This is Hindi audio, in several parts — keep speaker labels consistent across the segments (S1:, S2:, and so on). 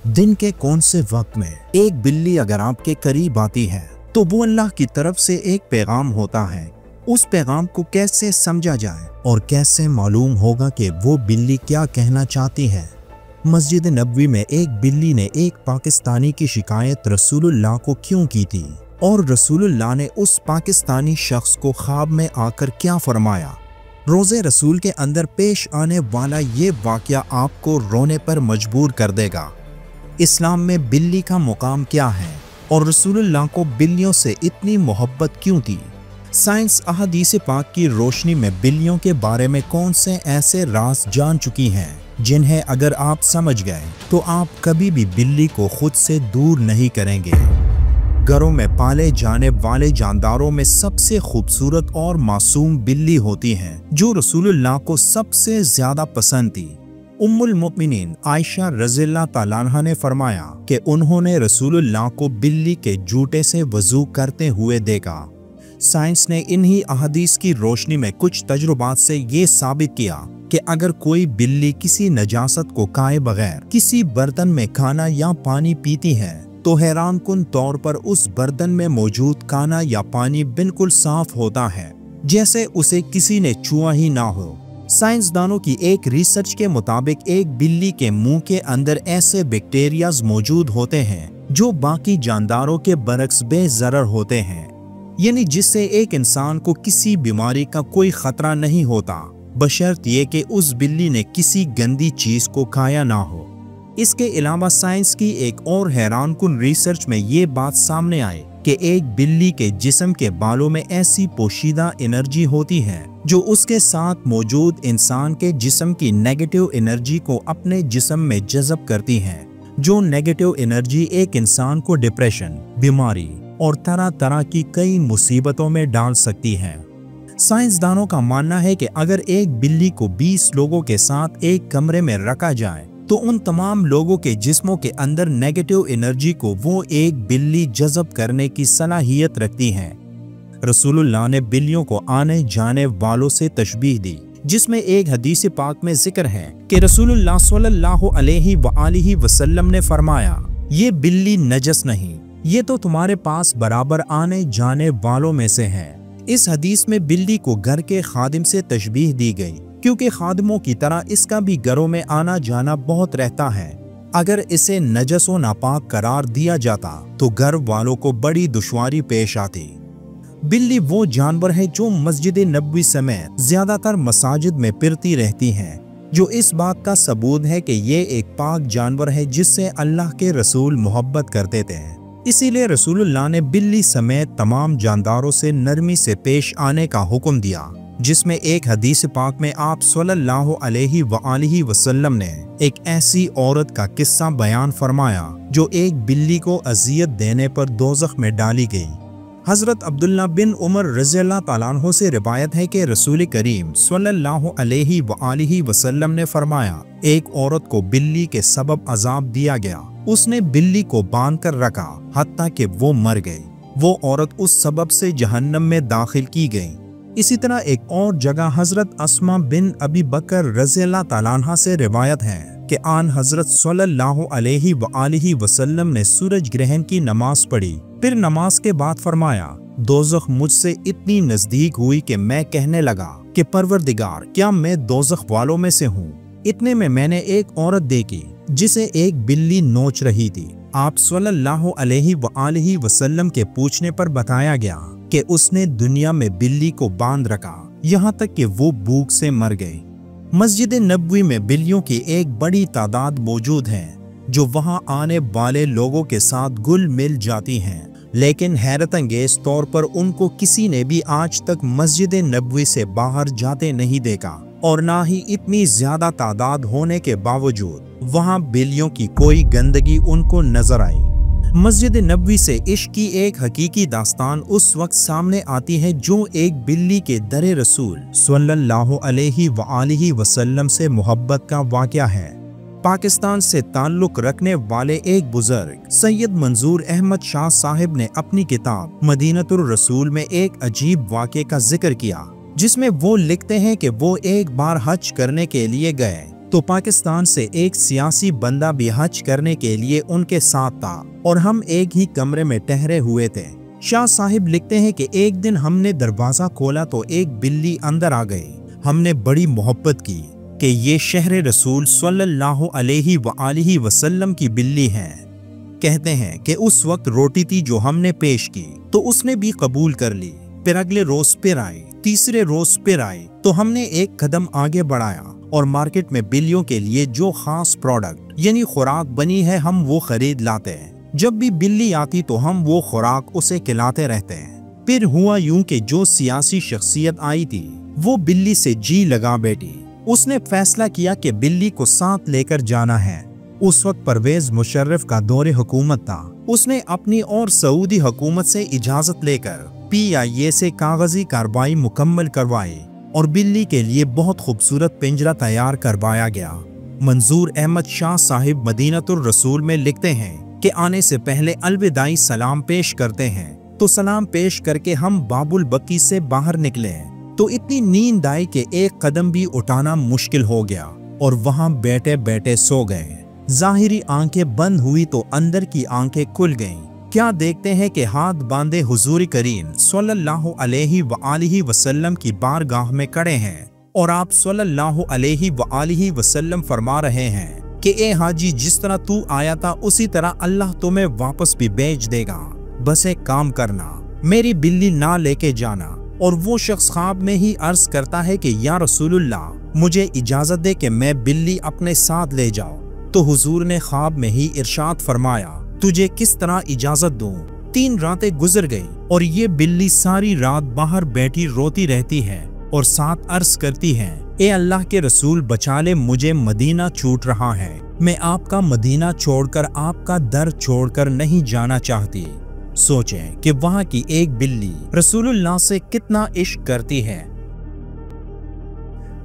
S1: दिन के कौन से वक्त में एक बिल्ली अगर आपके करीब आती है तो वो अल्लाह की तरफ से एक पैगाम होता है। उस पैगाम को कैसे समझा जाए और कैसे मालूम होगा कि वो बिल्ली क्या कहना चाहती है। मस्जिद नबवी में एक बिल्ली ने एक पाकिस्तानी की शिकायत रसूलुल्लाह को क्यों की थी और रसूलुल्लाह ने उस पाकिस्तानी शख्स को ख्वाब में आकर क्या फरमाया। रोज़े रसूल के अंदर पेश आने वाला ये वाक़या आपको रोने पर मजबूर कर देगा। इस्लाम में बिल्ली का मुकाम क्या है और रसूलुल्लाह को बिल्लियों से इतनी मोहब्बत क्यों थी। साइंस अहादीस पाक की रोशनी में बिल्लियों के बारे में कौन से ऐसे राज जान चुकी हैं जिन्हें अगर आप समझ गए तो आप कभी भी बिल्ली को खुद से दूर नहीं करेंगे। घरों में पाले जाने वाले जानदारों में सबसे खूबसूरत और मासूम बिल्ली होती है जो रसूलुल्लाह को सबसे ज्यादा पसंद थी। उम्मुल मोमिनीन आयशा रज़ियल्लाहु ताला अन्हा ने फरमाया कि उन्होंने रसूलुल्लाह को बिल्ली के जूते से वज़ू करते हुए देखा। साइंस ने इन्हीं अहादीस की रोशनी में कुछ तजुर्बात से ये साबित किया कि अगर कोई बिल्ली किसी नजासत को खाए बगैर किसी बर्तन में खाना या पानी पीती है तो हैरानकुन तौर पर उस बर्तन में मौजूद खाना या पानी बिल्कुल साफ होता है जैसे उसे किसी ने छुआ ही ना हो। साइंसदानों की एक रिसर्च के मुताबिक एक बिल्ली के मुंह के अंदर ऐसे बैक्टीरियाज मौजूद होते हैं जो बाकी जानदारों के बरक्स बेज़रर होते हैं, यानी जिससे एक इंसान को किसी बीमारी का कोई खतरा नहीं होता बशर्त ये कि उस बिल्ली ने किसी गंदी चीज को खाया ना हो। इसके अलावा साइंस की एक और हैरानकुन रिसर्च में ये बात सामने आई कि एक बिल्ली के जिस्म के बालों में ऐसी पोशीदा एनर्जी होती है जो उसके साथ मौजूद इंसान के जिस्म की नेगेटिव एनर्जी को अपने जिस्म में जज़ब करती है। जो नेगेटिव एनर्जी एक इंसान को डिप्रेशन, बीमारी और तरह तरह की कई मुसीबतों में डाल सकती है। साइंसदानों का मानना है कि अगर एक बिल्ली को 20 लोगों के साथ एक कमरे में रखा जाए तो उन तमाम लोगों के जिस्मों के अंदर नेगेटिव एनर्जी को वो एक बिल्ली जज़ब करने की सलाहियत रखती है। रसूलुल्लाह ने बिल्लियों को आने जाने वालों से तशबीह दी, जिसमें एक हदीस पाक में जिक्र है कि रसूलुल्लाह सल्लल्लाहु अलैहि वसल्लम ने फरमाया, ये बिल्ली नजस नहीं, ये तो तुम्हारे पास बराबर आने जाने वालों में से है। इस हदीस में बिल्ली को घर के खादिम से तशबीह दी गई क्योंकि खादिमों की तरह इसका भी घरों में आना जाना बहुत रहता है। अगर इसे नजस व नापाक करार दिया जाता तो घर वालों को बड़ी दुश्वारी पेश आती। बिल्ली वो जानवर है जो मस्जिद नबवी समेत ज्यादातर मसाजिद में फिरती रहती है, जो इस बात का सबूत है कि ये एक पाक जानवर है जिससे अल्लाह के रसूल मोहब्बत करते थे। इसीलिए रसूलुल्लाह ने बिल्ली समेत तमाम जानदारों से नरमी से पेश आने का हुक्म दिया, जिसमें एक हदीस पाक में आप सल्लल्लाहु अलैहि वसल्लम ने एक ऐसी औरत का किस्सा बयान फरमाया जो एक बिल्ली को अजियत देने पर दोज़ख में डाली गई। हजरत अब्दुल्ला बिन उमर रज़ियल्लाहु ताला अन्हु से रिवायत है कि रसूल करीम सल्लल्लाहु अलैहि वसल्लम ने फरमाया, एक औरत को बिल्ली के सबब अजाब दिया गया। उसने बिल्ली को बांध कर रखा हत्ता कि वो मर गई। वो औरत उस सबब से जहन्नम में दाखिल की गई। इसी तरह एक और जगह हजरत अस्मा बिन अबी बकर रज़ियल्लाहु ताला अन्हा से रिवायत है कि आन हजरत सल्लल्लाहु अलैहि वसल्लम ने सूरज ग्रहण की नमाज पढ़ी, फिर नमाज के बाद फरमाया, दोज़ख मुझसे इतनी नजदीक हुई कि मैं कहने लगा कि परवरदिगार, क्या मैं दोज़ख वालों में से हूँ। इतने में मैंने एक औरत देखी जिसे एक बिल्ली नोच रही थी। आप सल्लल्लाहु अलैहि वसल्लम के पूछने पर बताया गया कि उसने दुनिया में बिल्ली को बांध रखा यहाँ तक कि वो भूख से मर गई। मस्जिद नबवी में बिल्लियों की एक बड़ी तादाद मौजूद है जो वहाँ आने वाले लोगों के साथ घुल मिल जाती हैं, लेकिन हैरत अंगेज तौर पर उनको किसी ने भी आज तक मस्जिद नबवी से बाहर जाते नहीं देखा और ना ही इतनी ज्यादा तादाद होने के बावजूद वहाँ बिल्लियों की कोई गंदगी उनको नजर आई। मस्जिद नबवी से इश्क की एक हकीकी दास्तान उस वक्त सामने आती है जो एक बिल्ली के दरे रसूल सल्लल्लाहु अलैहि वसल्लम से मोहब्बत का वाक़या है। पाकिस्तान से ताल्लुक रखने वाले एक बुजुर्ग सैयद मंजूर अहमद शाह साहिब ने अपनी किताब मदीनतुर रसूल में एक अजीब वाक़े का जिक्र किया, जिसमें वो लिखते हैं कि वो एक बार हज करने के लिए गए तो पाकिस्तान से एक सियासी बंदा भी हज करने के लिए उनके साथ था और हम एक ही कमरे में ठहरे हुए थे। शाह साहिब लिखते हैं कि एक दिन हमने दरवाजा खोला तो एक बिल्ली अंदर आ गई। हमने बड़ी मोहब्बत की कि ये शहर रसूल सल्लल्लाहु अलैहि वसल्लम की बिल्ली है। कहते हैं कि उस वक्त रोटी थी जो हमने पेश की तो उसने भी कबूल कर ली। फिर अगले रोज फिर आई, तीसरे रोज फिर आई तो हमने एक कदम आगे बढ़ाया और मार्केट में बिल्लियों के लिए जो खास प्रोडक्ट यानी खुराक बनी है हम वो खरीद लाते हैं। जब भी बिल्ली आती तो हम वो खुराक उसे खिलाते रहते हैं। फिर हुआ यूं कि जो सियासी शख्सियत आई थी वो बिल्ली से जी लगा बैठी। उसने फैसला किया कि बिल्ली को साथ लेकर जाना है। उस वक्त परवेज मुशर्रफ का दौरे हुकूमत था। उसने अपनी और सऊदी हुकूमत से इजाजत लेकर PIA से कागजी कार्रवाई मुकम्मल करवाई और बिल्ली के लिए बहुत खूबसूरत पिंजरा तैयार करवाया गया। मंजूर अहमद शाह साहिब मदीनतुर रसूल में लिखते हैं कि आने से पहले अलविदाई सलाम पेश करते हैं। तो सलाम पेश करके हम बाबुल बकी से बाहर निकले तो इतनी नींद आई कि एक कदम भी उठाना मुश्किल हो गया और वहां बैठे बैठे सो गए। जाहिरी आंखें बंद हुई तो अंदर की आंखें खुल गईं। क्या देखते हैं कि हाथ बांधे हुजूर करीम सल्लल्लाहु अलैहि वसल्लम की बारगाह में खड़े हैं और आप सल्लल्लाहु अलैहि वसल्लम फरमा रहे हैं कि ए हाजी, जिस तरह तू आया था उसी तरह अल्लाह तुम्हें वापस भी भेज देगा। बस एक काम करना, मेरी बिल्ली ना लेके जाना। और वो शख्स ख्वाब में ही अर्ज करता है कि या रसूलुल्लाह, मुझे इजाजत दे कि मैं बिल्ली अपने साथ ले जाऊं। तो हुजूर ने ख्वाब में ही इरशाद फरमाया, तुझे किस तरह इजाजत दूं। 3 रातें गुजर गई और ये बिल्ली सारी रात बाहर बैठी रोती रहती है और साथ अर्ज करती है, ए अल्लाह के रसूल बचा ले, मुझे मदीना छूट रहा है। मैं आपका मदीना छोड़कर, आपका दर छोड़कर नहीं जाना चाहती। सोचें कि वहां की एक बिल्ली रसूलुल्लाह से कितना इश्क करती है।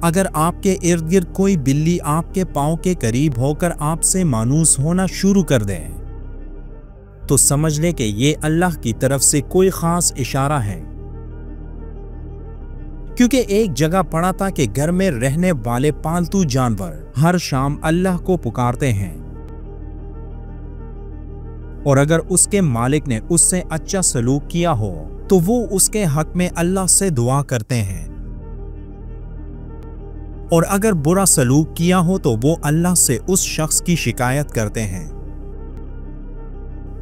S1: अगर आपके इर्द गिर्द कोई बिल्ली आपके पाँव के करीब होकर आपसे मानूस होना शुरू कर दे तो समझ ले कि ये अल्लाह की तरफ से कोई खास इशारा है। क्योंकि एक जगह पढ़ा था कि घर में रहने वाले पालतू जानवर हर शाम अल्लाह को पुकारते हैं और अगर उसके मालिक ने उससे अच्छा सलूक किया हो तो वो उसके हक में अल्लाह से दुआ करते हैं और अगर बुरा सलूक किया हो तो वो अल्लाह से उस शख्स की शिकायत करते हैं।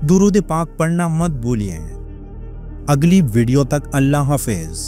S1: दुरूद पाक पढ़ना मत भूलिए। अगली वीडियो तक अल्लाह हाफिज।